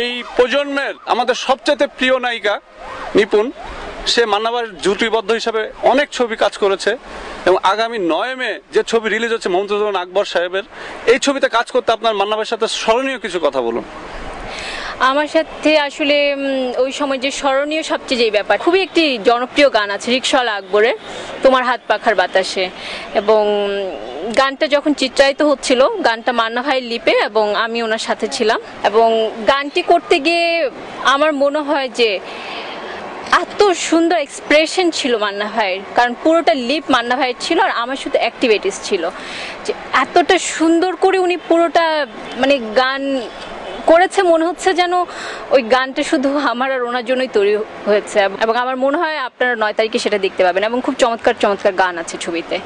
এই প্রজন্মের আমাদের সবচেয়ে প্রিয় নায়িকা নিপুণ, সে মান্না ভাইয়ের জুটিবদ্ধ হিসাবে অনেক ছবি কাজ করেছে এবং আগামী 9 মে যে ছবি রিলিজ হচ্ছে মমতাজুল আকবর সাহেবের, এই ছবিতে কাজ করতে আপনার মান্না ভাইয়ের সাথে স্মরণীয় কিছু কথা বলুন। আমার সাথে আসলে ওই সময় যে স্মরণীয় সবচেয়ে যে ব্যাপার, খুবই একটি জনপ্রিয় গান আছে রিকশাওয়ালা আকবরের, তোমার হাত পাখার বাতাসে, এবং গানটা যখন চিত্রায়িত হচ্ছিল গানটা মান্না ভাইয়ের লিপে এবং আমি ওনার সাথে ছিলাম, এবং গানটি করতে গিয়ে আমার মনে হয় যে এত সুন্দর এক্সপ্রেশন ছিল মান্না ভাইয়ের, কারণ পুরোটা লিপ মান্না ভাইয়ের ছিল আর আমার শুধু অ্যাক্টিভিটিস ছিল, যে এতটা সুন্দর করে উনি পুরোটা মানে গান করেছে, মনে হচ্ছে যেন ওই গানটা শুধু আমার আর ওনার জন্যই তৈরি হয়েছে। এবং আমার মনে হয় আপনারা 9 তারিখে সেটা দেখতে পাবেন, এবং খুব চমৎকার চমৎকার গান আছে ছবিতে।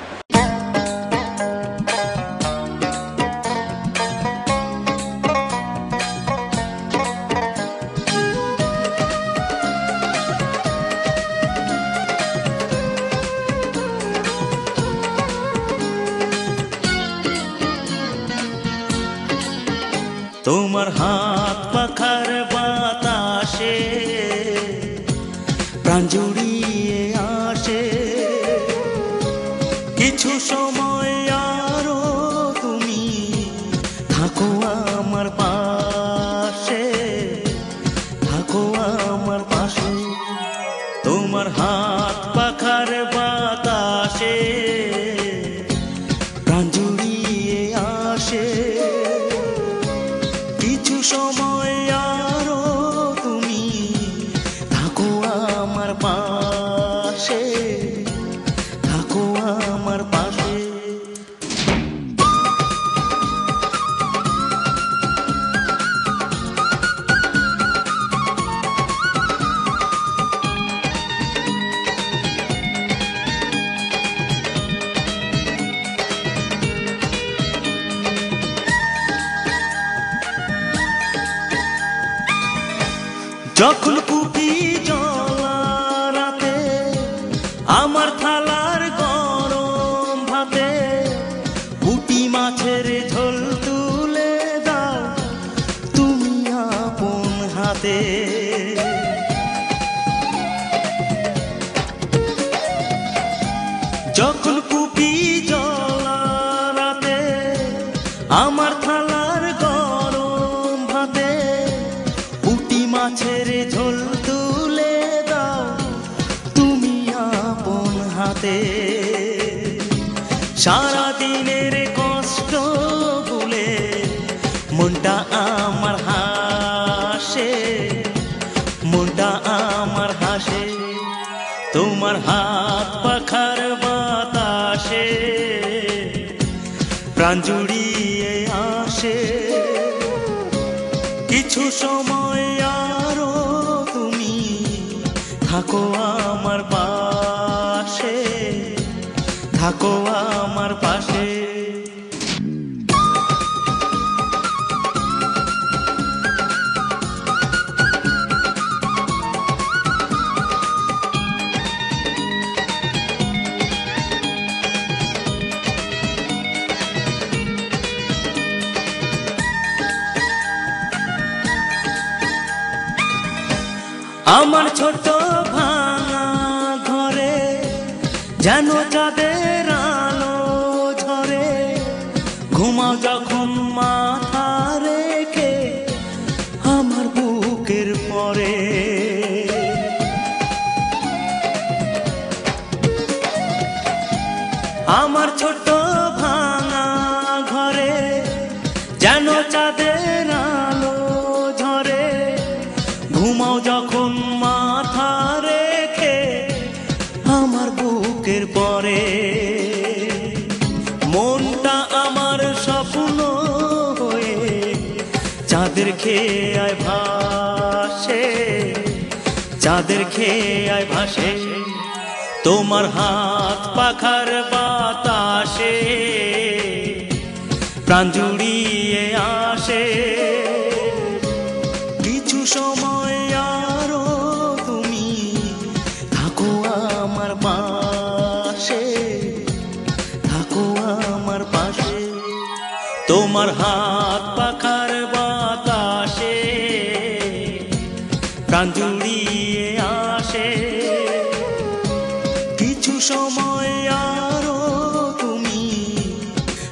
তোমার হাত পাখার বাতাসে প্রাণ জুড়িয়ে আসে, কিছু সময় আরো তুমি থাকো আমার পাশে, থাকো আমার পাশে। তোমার হাত পাখার বাতাসে প্রাণ জুড়িয়ে আসে, কিছু সময় আরো তুমি থাকো আমার পাশে, থাকো আমার পাশে। যখন কুপি জ্বলা রাতে আমার থালার গরম ভাতে পুঁটি মাছের ঝোল তুলে দাও তুমি আপন হাতে, যখন কুপি জ্বলা রাতে আমার থালার গরম ভাতে পুঁটি মাছের ঝোল তুলে দাও তুমি আপন হাতে, সারাদিনের কষ্ট ভুলে মনটা আমার হাসে, মনটা আমার হাসে। তোমার হাত পাখার বাতাসে প্রাণ জুড়িয়ে আসে, কিছু সময় আরো তুমি থাকো আমার পাশে, থাকো আমার পাশে। আমার ছোট ভাঙা ঘরে যেন চাঁদের আলো ঝরে, ঘুমাও যখন মাথা রেখে আমার বুকের পরে, আমার ছোট ভাঙা ঘরে যেন চাঁদের আলো ঝরে, ঘুমাও যখন মাথা রেখে আমার বুকের পরে, মনটা আমার স্বপ্ন হয়ে চাঁদের খেয়ে আয় ভাসে, চাঁদের খেয়ে আয় ভাসে। তোমার হাত পাখার বাতাসে প্রাণ জুড়িয়ে আসে, কিছু সময় আরো তুমি থাকো আমার পাশে, থাকো আমার পাশে। তোমার হাত পাখার বাতাসে প্রাণ জুড়িয়ে আসে। কিছু সময় আরো তুমি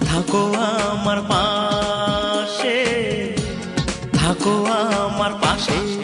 থাকো আমার পাশে, থাকো আমার পাশে।